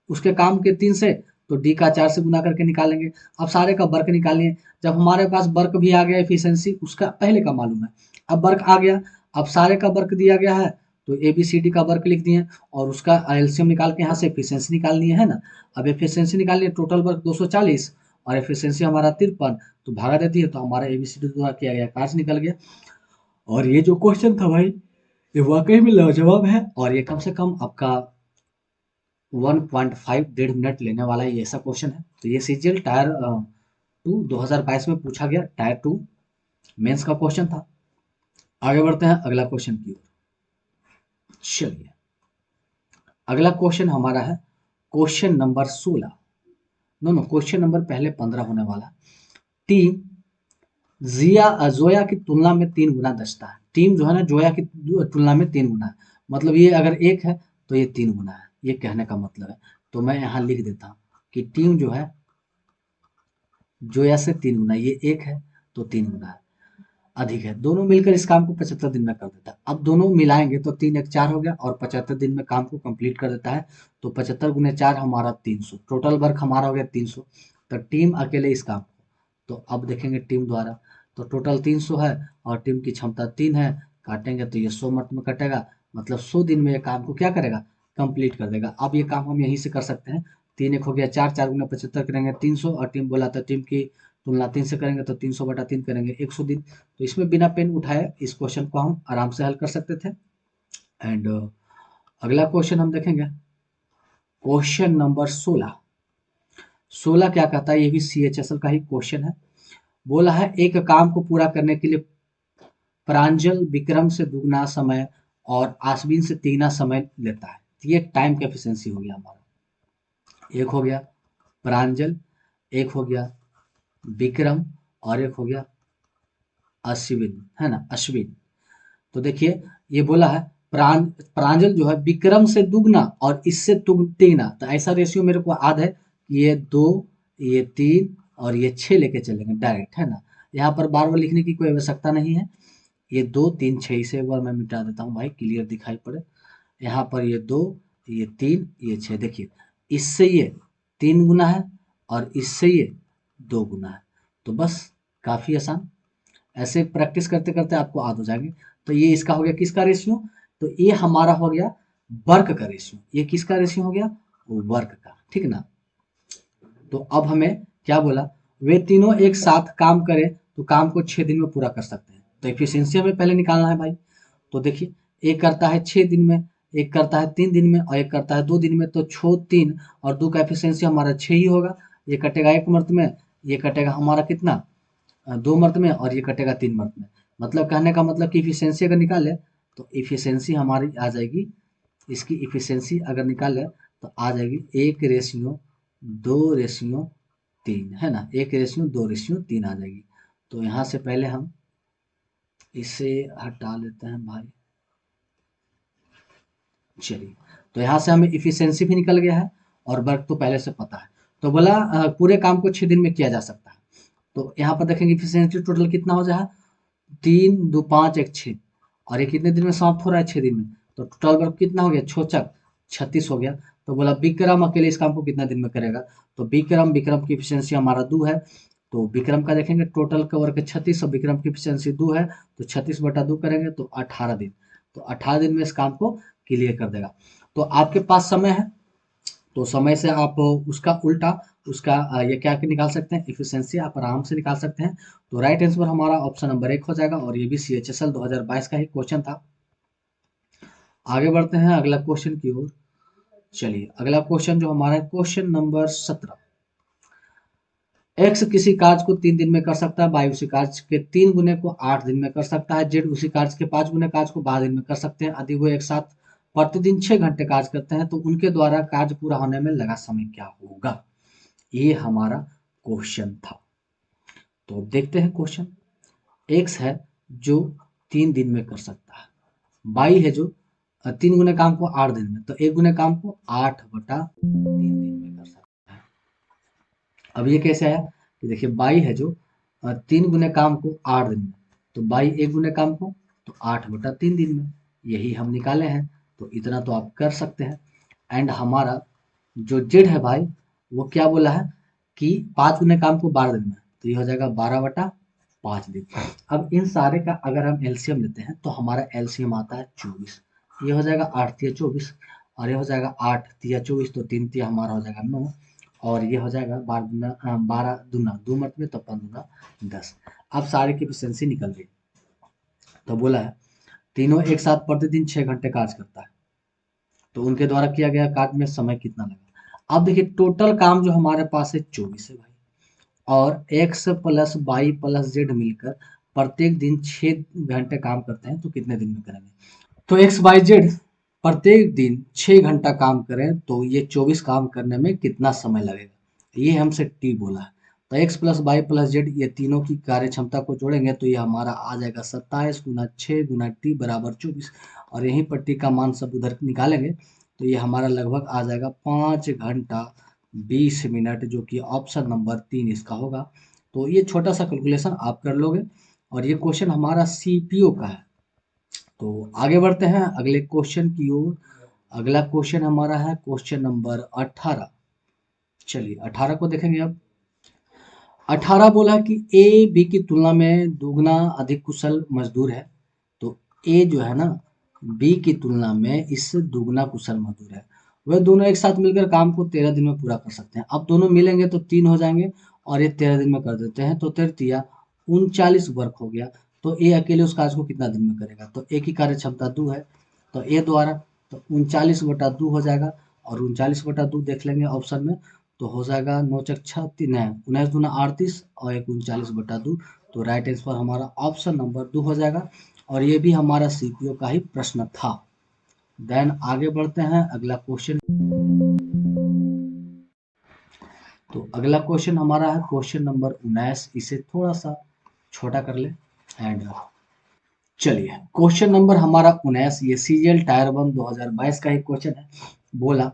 उसके काम के 3 से, तो डी का 4 से गुना करके निकालेंगे। अब सारे का वर्क निकालिए। जब हमारे पास वर्क भी आ गया, एफिशिएंसी उसका पहले का मालूम है, अब वर्क आ गया, अब सारे का वर्क दिया गया है तो ABCD का वर्क लिख दिए और उसका एलसीएम निकाल के यहाँ से एफिशिएंसी निकालनी है ना। अब एफिशिएंसी निकालनी है, टोटल वर्क 240 और एफिशिएंसी हमारा 53, तो भागा देती है, तो हमारा ABCD द्वारा किया गया कार्य निकल गया। और ये जो क्वेश्चन था भाई, ये वाकई में लाजवाब है और ये कम से कम आपका 1.5 डेढ़ मिनट लेने वाला ये ऐसा क्वेश्चन है। तो ये CGL टायर 2 2022 में पूछा गया टायर 2 मेंस का क्वेश्चन था। आगे बढ़ते हैं अगला क्वेश्चन की ओर। चलिए, अगला क्वेश्चन हमारा है question number 16। No question number पहले 15 होने वाला। टीम जोया की तुलना में 3 गुना दस्ता है। टीम जो है ना, जोया की तुलना में 3 गुना है। मतलब ये अगर 1 है तो ये 3 गुना है, ये कहने का मतलब है। तो मैं यहाँ लिख देता हूँ कि टीम जो है जोया से 3 गुना, ये 1 है तो 3 गुना है, अधिक है। दोनों मिलकर इस काम को 75 दिन में कर देता है। अब दोनों मिलाएंगे तो 3 1 4 हो गया और 75 दिन में काम को कंप्लीट कर देता है। तो 75 गुने 4 हमारा 300, टोटल वर्क हमारा हो गया 300। तो टीम अकेले इस काम को, तो अब देखेंगे टीम द्वारा, तो टोटल 300 है और टीम की क्षमता 3 है। काटेंगे तो ये 100 मिनट में कटेगा, मतलब 100 दिन में ये काम को क्या करेगा, कंप्लीट कर देगा। अब ये काम हम यहीं से कर सकते हैं। 3 1 हो गया 4, 4 गुना 75 करेंगे 300, और टीम बोला था टीम की तुलना 3 से करेंगे तो 300/3 करेंगे 100 दिन। तो इसमें बिना पेन उठाए इस क्वेश्चन को हम आराम से हल कर सकते थे। एंड अगला क्वेश्चन हम देखेंगे क्वेश्चन नंबर 16। 16 क्या कहता है, ये भी CHSL का ही क्वेश्चन है। बोला है एक काम को पूरा करने के लिए प्रांजल विक्रम से दुगना समय और आश्विन से तिगना समय लेता है। तो ये टाइम का एफिशिएंसी हो गया हमारा। एक हो गया प्रांजल, एक हो गया विक्रम और एक हो गया अश्विन, है ना, अश्विन। तो देखिए ये बोला है प्रांजल जो है विक्रम से दुगना और इससे तिगना। तो ऐसा रेशियो मेरे को याद है कि ये 2, ये 3 और ये 6 लेके चलेंगे डायरेक्ट, है ना। यहाँ पर बार बार लिखने की कोई आवश्यकता नहीं है। ये 2 3 6, इसे एक बार मैं मिटा देता हूँ भाई, क्लियर दिखाई पड़े। यहाँ पर ये 2, ये 3, ये 6। देखिए इससे ये 3 गुना है और इससे ये 2 गुना है। तो बस काफ़ी आसान, ऐसे प्रैक्टिस करते करते आपको याद हो जाएंगे। तो ये इसका हो गया किसका रेशियो, तो ये हमारा हो गया वर्क का रेशियो। ये किसका रेशियो हो गया, वर्क का, ठीक ना। तो अब हमें क्या बोला, वे तीनों एक साथ काम करें तो काम को 6 दिन में पूरा कर सकते हैं। तो एफिशिएंसी हमें पहले निकालना है भाई। तो देखिए एक करता है 6 दिन में, एक करता है 3 दिन में और एक करता है 2 दिन में। तो 6 3 और 2 का एफिशिएंसी हमारा 6 ही होगा। ये कटेगा 1 मर्त में, ये कटेगा हमारा कितना, 2 मर्त में, और ये कटेगा 3 मर्त में। मतलब कहने का मतलब कि इफिशियंसी अगर निकाले तो इफिशियंसी हमारी आ जाएगी, इसकी इफिशियंसी अगर निकाले तो आ जाएगी 1:2:3, है ना। 1:2:3 आ जाएगी। तो यहाँ से पहले हम इसे हटा लेते हैं भाई। चलिए, तो यहाँ से हमें इफिशियंसी भी निकल गया है और वर्क तो पहले से पता है। तो बोला पूरे काम को 6 दिन में किया जा सकता है। तो यहाँ पर देखेंगे इफिशियंसी टोटल कितना हो जाए, 3 2 5 1 6, और ये कितने दिन में समाप्त हो रहा है, 6 दिन में। तो टोटल वर्क कितना हो गया, 36 हो गया। तो बोला विक्रम अकेले इस काम को कितना दिन में करेगा। तो विक्रम की एफिशिएंसी हमारा 2 है। तो विक्रम का देखेंगे टोटल का वर्क 36 और विक्रम की एफिशिएंसी 2 है। तो 36/2 करेंगे तो 18 दिन। तो 18 दिन में इस काम को क्लियर कर देगा। तो आपके पास समय है, तो समय से आप उसका उल्टा, उसका ये क्या निकाल सकते हैं, इफिशियंसी आप आराम से निकाल सकते हैं। तो राइट आंसर हमारा ऑप्शन नंबर 1 हो जाएगा और ये भी CHSL 2022 का ही क्वेश्चन था। आगे बढ़ते हैं अगला क्वेश्चन की ओर। चलिए अगला क्वेश्चन जो हमारा है क्वेश्चन नंबर 17। एक्स किसी कार्य को 3 दिन में कर सकता है, वाई उसी कार्य के 3 गुने को 8 दिन में कर सकता है, जेड उसी कार्य के 5 गुने कार्य को 12 दिन में कर सकते हैं। यदि वो एक साथ प्रतिदिन 6 घंटे कार्य करते हैं तो उनके द्वारा कार्य पूरा होने में लगा समय क्या होगा। ये हमारा क्वेश्चन था। तो देखते हैं क्वेश्चन। एक्स है जो 3 दिन में कर सकता है, वाई है जो 3 गुने काम को 8 दिन में, तो 1 गुने काम को 8/3 दिन में कर सकता है। अब ये कैसे आया कि देखिए वाई है जो 3 गुने काम को 8 दिन में, तो वाई 1 गुने काम को तो 8/3 दिन में, यही हम निकाले हैं। तो इतना तो आप कर सकते हैं। एंड हमारा जो जेड है भाई, वो क्या बोला है कि 5 गुने काम को 12 दिन में, तो ये हो जाएगा 12/5 दिन। अब इन सारे का अगर हम एलसीएम लेते हैं तो हमारा एलसीएम आता है 24। ये हो जाएगा 8 तिया 24, और ये हो जाएगा 8 तिया 24, तो 3 तिया हमारा हो जाएगा 9, और ये हो जाएगा 12 दूना 2 मरतबे, तो 5 दूना 10। अब सारे की एफिशिएंसी निकल गई। तो बोला है तीनों एक साथ प्रतिदिन 6 घंटे कार्य करता है, तो उनके द्वारा किया गया कार्य में समय कितना लगा। अब देखिए टोटल काम जो हमारे पास है 24 है भाई, और X plus Y plus Z मिलकर प्रत्येक दिन 6 घंटे काम करते हैं, तो कितने दिन में करेंगे। तो एक्स वाई जेड प्रत्येक दिन 6 घंटा काम करें तो ये 24 काम करने में कितना समय लगेगा, ये हमसे टी बोला है। तो X plus Y plus Z ये तीनों की कार्य क्षमता को जोड़ेंगे तो ये हमारा आ जाएगा 27 गुना 6 गुना टी बराबर 24, और यहीं पर टी का मान सब उधर निकालेंगे तो ये हमारा लगभग आ जाएगा 5 घंटा 20 मिनट, जो कि ऑप्शन नंबर 3 इसका होगा। तो ये छोटा सा कैलकुलेशन आप कर लोगे, और ये क्वेश्चन हमारा सीपीओ का है। तो आगे बढ़ते हैं अगले क्वेश्चन की ओर। अगला क्वेश्चन हमारा है क्वेश्चन नंबर 18। चलिए 18 को देखेंगे अब। 18 बोला कि ए बी की तुलना में दुगना अधिक कुशल मजदूर है। तो ए जो है ना बी की तुलना में इससे दुगना कुशल मजदूर है। वह दोनों एक साथ मिलकर काम को 13 दिन में पूरा कर सकते हैं। अब दोनों मिलेंगे तो 3 हो जाएंगे, और ये 13 दिन में कर देते हैं, तो 13 39 वर्क हो गया। तो ए अकेले उस कार्य को कितना दिन में करेगा, तो ए की कार्य क्षमता 2 है, तो ए द्वारा तो 39/2 हो जाएगा, और 39/2 देख लेंगे ऑप्शन में, तो हो जाएगा 9 6 19 दूना 38 और 39/2। तो राइट आंसर हमारा ऑप्शन नंबर 2 हो जाएगा, और ये भी हमारा सीपीओ का ही प्रश्न था। देन आगे बढ़ते हैं अगला क्वेश्चन। तो अगला क्वेश्चन हमारा है क्वेश्चन नंबर 19, इसे थोड़ा सा छोटा कर ले। एंड चलिए क्वेश्चन नंबर हमारा 19, ये सीजीएल टायर 1 2022 का एक क्वेश्चन है। बोला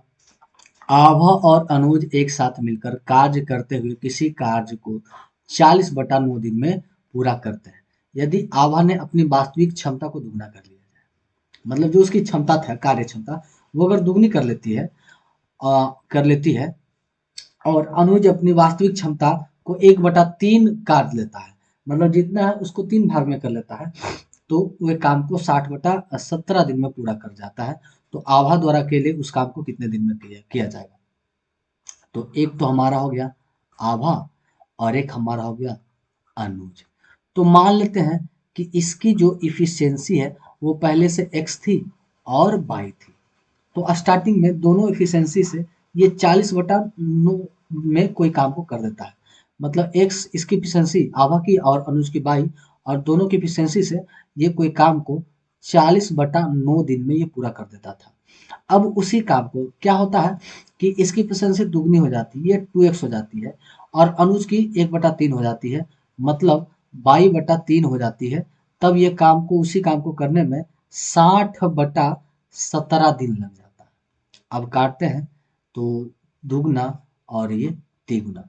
आभा और अनुज एक साथ मिलकर कार्य करते हुए किसी कार्य को 40/9 दिन में पूरा करते हैं। यदि आभा ने अपनी वास्तविक क्षमता को दुगना कर लिया जाए, मतलब जो उसकी क्षमता था कार्य क्षमता, वो अगर दुगनी कर लेती है, और अनुज अपनी वास्तविक क्षमता को 1/3 काट लेता है, मतलब जितना है उसको 3 भाग में कर लेता है, तो वह काम को 60/17 दिन में पूरा कर जाता है। तो आभा द्वारा अकेले उस काम को कितने दिन में किया जाएगा। तो एक तो हमारा हो गया आभा, और एक हमारा हो गया अनुज। तो मान लेते हैं कि इसकी जो इफिशियंसी है वो पहले से x थी और y थी। तो स्टार्टिंग में दोनों इफिशियंसी से ये 40/9 में कोई काम को कर देता है, मतलब x इसकी इफिशियंसी आभा की और अनुज की y, और दोनों की इफिशियंसी से ये कोई काम को 40/9 दिन में ये पूरा कर देता था। अब उसी काम को क्या होता है कि इसकी एफिशिएंसी दुगनी हो जाती है, 2x हो जाती है, और अनुज की 1/3 हो जाती है, मतलब 22/3 हो जाती है। तब ये काम को उसी काम को करने में 60/17 दिन लग जाता है। अब काटते हैं तो दुगना और ये तिगुना,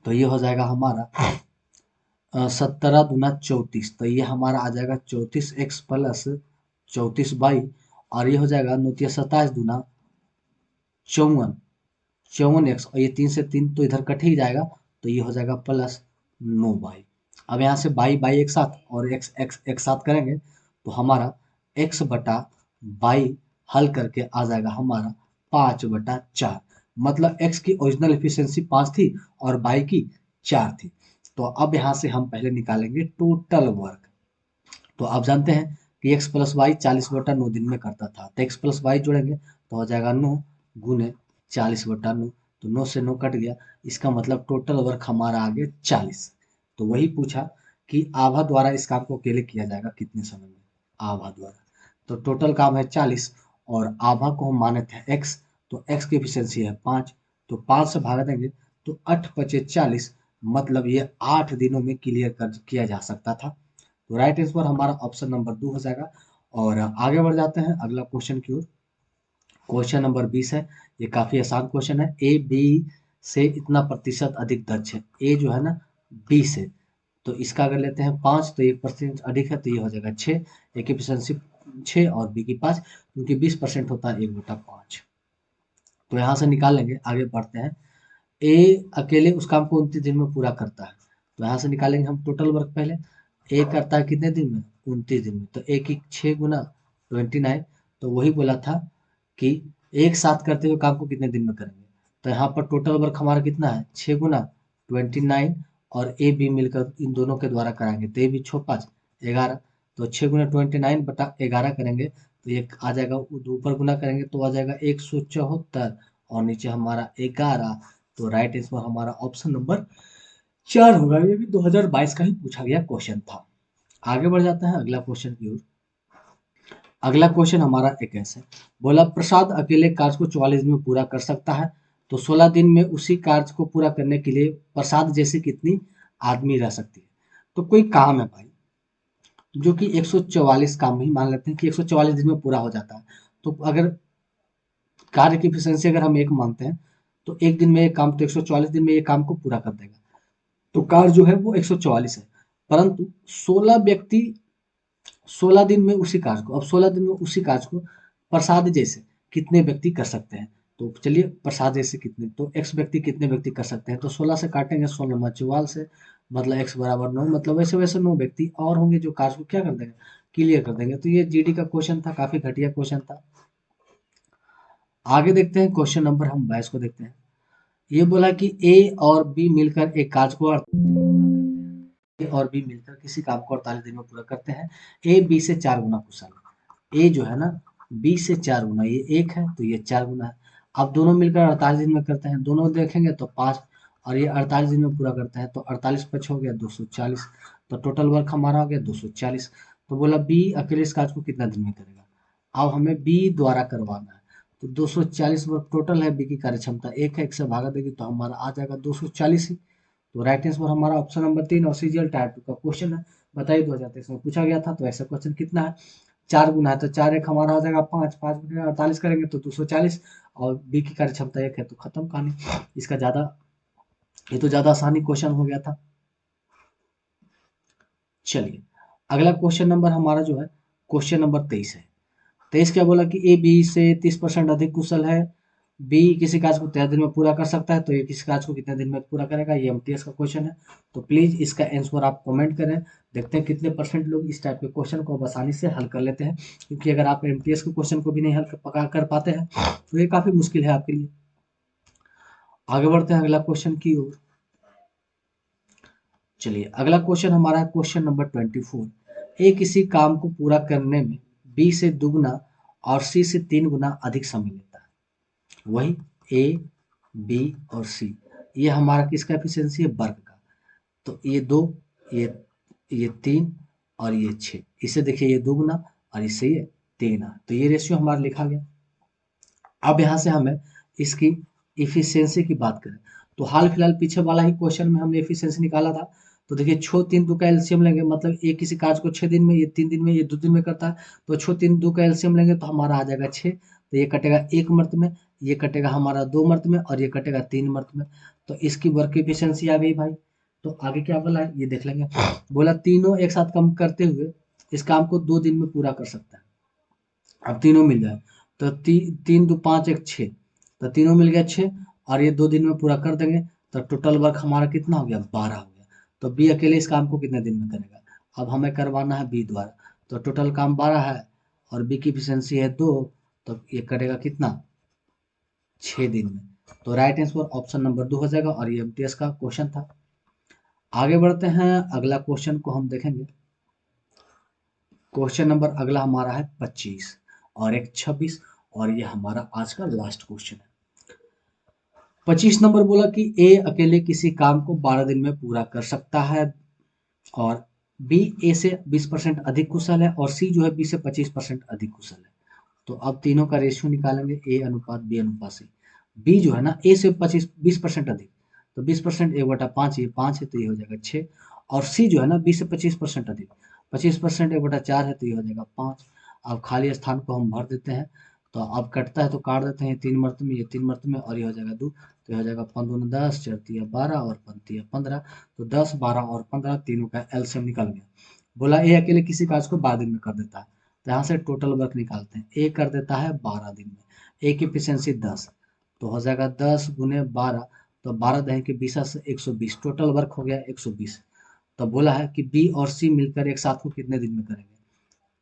तो ये हो जाएगा हमारा 17 दूना 34, तो ये हमारा आ जाएगा 34x प्लस 34y, और ये हो जाएगा 9 × 27 = 54, 54x, और ये 3 से 3 तो इधर कट ही जाएगा, तो ये हो जाएगा +9y। अब यहाँ से बाई बाई एक साथ और एक्स एक्स एक साथ करेंगे तो हमारा x/y हल करके आ जाएगा हमारा 5/4, मतलब x की ओरिजिनल एफिशिएंसी 5 थी और y की 4 थी। तो अब यहाँ से हम पहले निकालेंगे टोटल वर्क। तो आप जानते हैं कि x प्लस वाई 40/9 दिन में करता था, तो x प्लस वाई जोड़ेंगे तो हो जाएगा 9 गुने 40/9, तो 9 से 9 कट गया, इसका मतलब टोटल वर्क हमारा आ गया 40। तो वही पूछा कि आभा द्वारा इस काम को अकेले किया जाएगा कितने समय में, आभा द्वारा। तो टोटल काम है 40, और आभा को हम माने थे x, तो x की एफिशिएंसी है 5, तो 5 से भाग देंगे तो 8×5 = 40, मतलब ये 8 दिनों में क्लियर कर किया जा सकता था। तो राइट आंसर हमारा ऑप्शन नंबर 2 हो जाएगा। और आगे बढ़ जाते हैं अगला क्वेश्चन की ओर। क्वेश्चन नंबर 20 है, ये काफी आसान क्वेश्चन है। ए बी से इतना प्रतिशत अधिक दक्ष है, ए जो है ना बी से, तो इसका अगर लेते हैं 5 तो 1% अधिक है, तो ये हो जाएगा 6, ए की एफिशिएंसी 6 और बी की 5, क्योंकि 20% होता है 1/5। तो यहाँ से निकाल लेंगे, आगे बढ़ते हैं। ए अकेले उस काम को 29 दिन में पूरा करता है, तो यहाँ से निकालेंगे हम टोटल वर्क पहले। ए करता है कितने दिन में, 29 दिन में, तो ए की 6 × 29, तो वही बोला था कि एक साथ करते हुए काम को कितने दिन में करेंगे। तो यहाँ पर टोटल वर्क हमारा कितना है, 6 गुना 29 और ए बी मिलकर इन दोनों के द्वारा कराएंगे, तो ए बी 6 5 11, तो 6 गुना 29 बटा 11 करेंगे तो ये आ जाएगा, ऊपर गुना करेंगे तो आ जाएगा 174 और नीचे हमारा 11। तो राइट आंसर हमारा ऑप्शन नंबर 4 होगा। ये भी 2022 का ही पूछा गया क्वेश्चन था। आगे बढ़ जाता है अगला क्वेश्चन की ओर। अगला क्वेश्चन हमारा एक ऐसे बोला, प्रसाद अकेले कार्य को 44 दिन में पूरा कर सकता है, तो 16 दिन में उसी कार्य को पूरा करने के लिए प्रसाद जैसे कितनी आदमी रह सकती है। तो कोई काम है भाई जो कि 144 काम ही मान लेते हैं कि 144 दिन में पूरा हो जाता है। तो अगर कार्य की एफिशिएंसी अगर हम 1 मानते हैं तो एक दिन में ये काम, तो 144 दिन में ये काम को पूरा कर देगा। तो कार्य जो है वो 144 है, परंतु 16 व्यक्ति 16 दिन में उसी कार्य को, अब 16 दिन में उसी कार्य को प्रसाद जैसे कितने व्यक्ति कर सकते हैं। तो चलिए प्रसाद जैसे कितने, तो x व्यक्ति कितने व्यक्ति कर सकते हैं, तो 16 से काटेंगे 16 चौवाल से, मतलब x बराबर 9, मतलब वैसे वैसे 9 व्यक्ति और होंगे जो कार्य को क्या कर देंगे, क्लियर कर देंगे। तो ये जीडी का क्वेश्चन था, काफी घटिया क्वेश्चन था। आगे देखते हैं क्वेश्चन नंबर हम 22 को देखते हैं। ये बोला कि ए और बी मिलकर एक कार्य को ए और बी मिलकर किसी काम को 48 दिन में पूरा करते हैं। ए बी से 4 गुना कुशल है। ए जो है ना बी से 4 गुना, ये 1 है तो ये 4 गुना है। अब दोनों मिलकर 48 दिन में करते हैं, दोनों देखेंगे तो 5 और ये 48 दिन में पूरा करते हैं, तो 48 पच हो गया 240, तो टोटल वर्क हमारा हो गया 240। तो बोला बी अकेले इस कार्य को कितना दिन में करेगा। अब हमें बी द्वारा करवाना है, तो 240 वर्क टोटल है, बी की कार्य क्षमता 1 है, 1 से भागा देगी तो हमारा आ जाएगा 240 ही। तो राइट आंसर हमारा ऑप्शन नंबर 3 और सीजीएल टाइप 2 का क्वेश्चन है। बताइए 2023 में पूछा गया था, तो ऐसा क्वेश्चन कितना है, 4 गुना है तो 4 एक हमारा हो जाएगा 5, 5 गुना 48 करेंगे तो 240 और बी की कार्य क्षमता 1 है, तो खत्म कहानी। इसका ज्यादा, ये तो ज्यादा आसानी क्वेश्चन हो गया था। चलिए अगला क्वेश्चन नंबर हमारा जो है क्वेश्चन नंबर 23 है। 23 क्या बोला कि ए बी से 30% अधिक कुशल है, बी किसी कार्य को 13 दिन में पूरा कर सकता है, तो ये किसी कार्य को कितने दिन में पूरा करेगा, ये एमटीएस का क्वेश्चन है। तो प्लीज इसका आंसर आप कमेंट करें, देखते हैं कितने परसेंट लोग इस टाइप के क्वेश्चन को आसानी से हल कर लेते हैं, क्योंकि अगर आप एमटीएस के क्वेश्चन को भी नहीं हल पका कर पाते हैं तो ये काफी मुश्किल है आपके लिए। आगे बढ़ते हैं अगला क्वेश्चन की ओर। चलिए अगला क्वेश्चन हमारा है क्वेश्चन नंबर 24। ए किसी काम को पूरा करने में बी से दुगना और सी से 3 गुना अधिक समय लेता है। वही ए बी और सी, ये हमारा किसका एफिशिएंसी है, वर्क का। तो ये 2, ये 3 और ये 6, इसे देखिए ये 2 गुना और इससे ये 3 गुना, तो ये रेशियो हमारा लिखा गया। अब यहाँ से हमें इसकी इफिशियंसी की बात करें, तो हाल फिलहाल पीछे वाला ही क्वेश्चन में हमने इफिशियंसी निकाला था। तो देखिए छो 3 2 का एलसीएम लेंगे, मतलब ये किसी कार्य को 6 दिन में, ये 3 दिन में, ये 2 दिन में करता है, तो छो 3 2 का एलसीएम लेंगे तो हमारा आ जाएगा 6। तो ये कटेगा 1 मर्त में, ये कटेगा हमारा 2 मर्त में और ये कटेगा 3 मर्त में। तो इसकी वर्क इफिशियंसी आ गई भाई। तो आगे क्या बोला है ये देख लेंगे। बोला तीनों एक साथ काम करते हुए इस काम को 2 दिन में पूरा कर सकता है। अब तीनों मिल जाए तो 3 2 5 1 6, तो तीनों मिल गया 6 और ये 2 दिन में पूरा कर देंगे, तो टोटल वर्क हमारा कितना हो गया, 12 हो गया। तो बी अकेले इस काम को कितने दिन में करेगा। अब हमें करवाना है बी द्वारा, तो टोटल काम 12 है और बी की एफिशिएंसी है 2, तो ये करेगा कितना, 6 दिन में। तो राइट आंसर ऑप्शन नंबर 2 हो जाएगा और ये एमटीएस का क्वेश्चन था। आगे बढ़ते हैं अगला क्वेश्चन को हम देखेंगे। क्वेश्चन नंबर अगला हमारा है 25 और एक 26, और ये हमारा आज का लास्ट क्वेश्चन है। 25 नंबर बोला कि ए अकेले किसी काम को 12 दिन में पूरा कर सकता है और बी ए से 20% अधिक कुशल है और सी जो है बी से 25% अधिक कुशल है। तो अब तीनों का रेशियो निकालेंगे, ए अनुपात बी अनुपात सी। बी जो है ना ए से 20% अधिक, तो 20% 1/5, ये 5 है तो ये हो जाएगा 6। और सी जो है ना बी से 25% अधिक, 25% 1/4 है तो ये हो जाएगा 5। अब खाली स्थान को हम भर देते हैं, तो अब कटता है तो काट देते हैं, 3 मर्त में, ये 3 मर्त में और ये हो जाएगा 2, तो ये हो जाएगा 5 दूनी 10, 4 तिया 12 और 5 तिया 15। तो 10 12 और 15 तीनों का एलसीएम निकल गया। बोला ए अकेले किसी कार्य को 12 दिन में कर देता है, तो यहाँ से टोटल वर्क निकालते हैं। ए कर देता है 12 दिन में, ए की एफिशिएंसी 10, तो हो जाएगा 10 गुने 12, तो 12 दही के 20 से 120, टोटल वर्क हो गया 120। तो बोला है कि बी और सी मिलकर एक साथ को कितने दिन में करेंगे।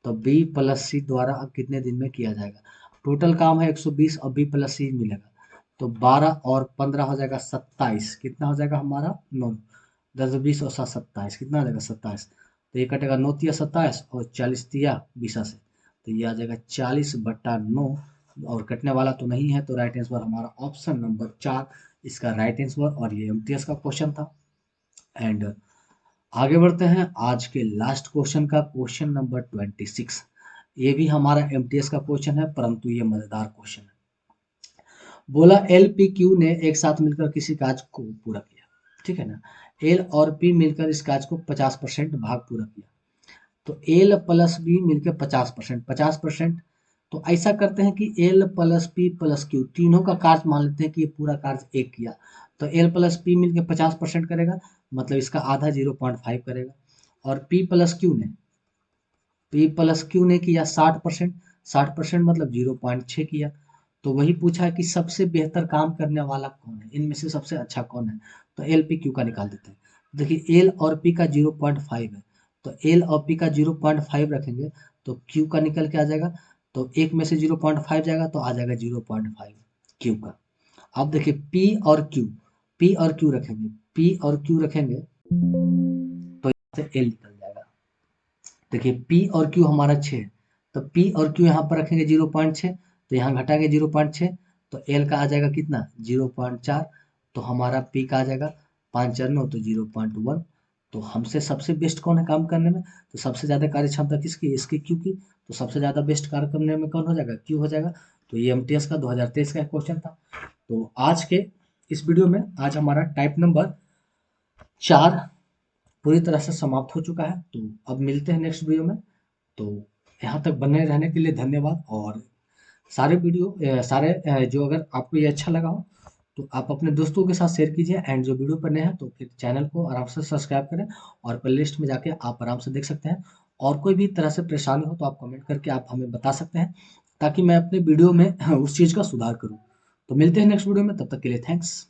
तो बी प्लस सी द्वारा अब कितने दिन में किया जाएगा। टोटल काम है 120 और बी प्लस सी मिलेगा, तो 12 और 15 हो जाएगा 27। कितना हो जाएगा हमारा 9, 10 20 और 7 27, कितना आ जाएगा 27। तो ये कटेगा 9 तिया 27 और 40 तिया 20 से, तो ये आ जाएगा 40/9। और कटने वाला तो नहीं है, तो राइट आंसर हमारा ऑप्शन नंबर 4 इसका राइट आंसर। और ये एमटीएस का क्वेश्चन था। एंड आगे बढ़ते हैं आज के लास्ट क्वेश्चन का, क्वेश्चन नंबर 26। ये भी हमारा एमटीएस का क्वेश्चन है, परंतु ये मजेदार क्वेश्चन है। बोला एल पी क्यू ने एक साथ मिलकर किसी काज को पूरा किया, ठीक है ना। एल और पी मिलकर इस काज को 50% भाग पूरा किया। तो एल प्लस बी मिलकर 50%, 50%। तो ऐसा करते हैं कि L plus P plus Q तीनों का कार्य मान लेते हैं कि ये पूरा कार्य एक किया। तो एल प्लस पी मिलकर 50% करेगा, मतलब इसका आधा 0.5 करेगा। और पी प्लस क्यू ने किया 60%, 60% मतलब 0.6 किया। तो वही पूछा है कि सबसे बेहतर काम करने वाला कौन है, इनमें से सबसे अच्छा कौन है। तो एल पी क्यू का निकाल देते हैं। देखिए एल और पी का 0.5 है, तो एल और पी का 0.5 रखेंगे तो क्यू का निकल के आ जाएगा। तो एक में से 0.5 जाएगा तो आ जाएगा 0.5 क्यू का। अब देखिए पी और क्यू रखेंगे, पी और क्यू रखेंगे तो यहाँ से एल निकल जाएगा। देखिए पी और क्यू हमारा 6, तो पी और क्यू यहाँ पर रखेंगे 0.6, तो यहाँ घटाएंगे 0.6, तो एल का आ जाएगा कितना 0.4। तो हमारा पी का आ जाएगा 5 4 9, तो 0.1। तो हमसे सबसे बेस्ट कौन है काम करने में, तो सबसे ज़्यादा कार्य क्षमता किसकी, इसकी क्यू की। तो सबसे ज़्यादा बेस्ट कार्य करने में कौन हो जाएगा, क्यू हो जाएगा। तो ये एमटीएस का 2023 का क्वेश्चन था। तो आज के इस वीडियो में आज हमारा टाइप नंबर 4 पूरी तरह से समाप्त हो चुका है। तो अब मिलते हैं नेक्स्ट वीडियो में। तो यहाँ तक बने रहने के लिए धन्यवाद। और सारे वीडियो सारे जो अगर आपको ये अच्छा लगा हो तो आप अपने दोस्तों के साथ शेयर कीजिए। एंड जो वीडियो पर नए हैं तो फिर चैनल को आराम से सब्सक्राइब करें, और प्ले लिस्ट में जाके आप आराम से देख सकते हैं। और कोई भी तरह से परेशानी हो तो आप कमेंट करके आप हमें बता सकते हैं, ताकि मैं अपने वीडियो में उस चीज़ का सुधार करूँ। तो मिलते हैं नेक्स्ट वीडियो में, तब तक के लिए थैंक्स।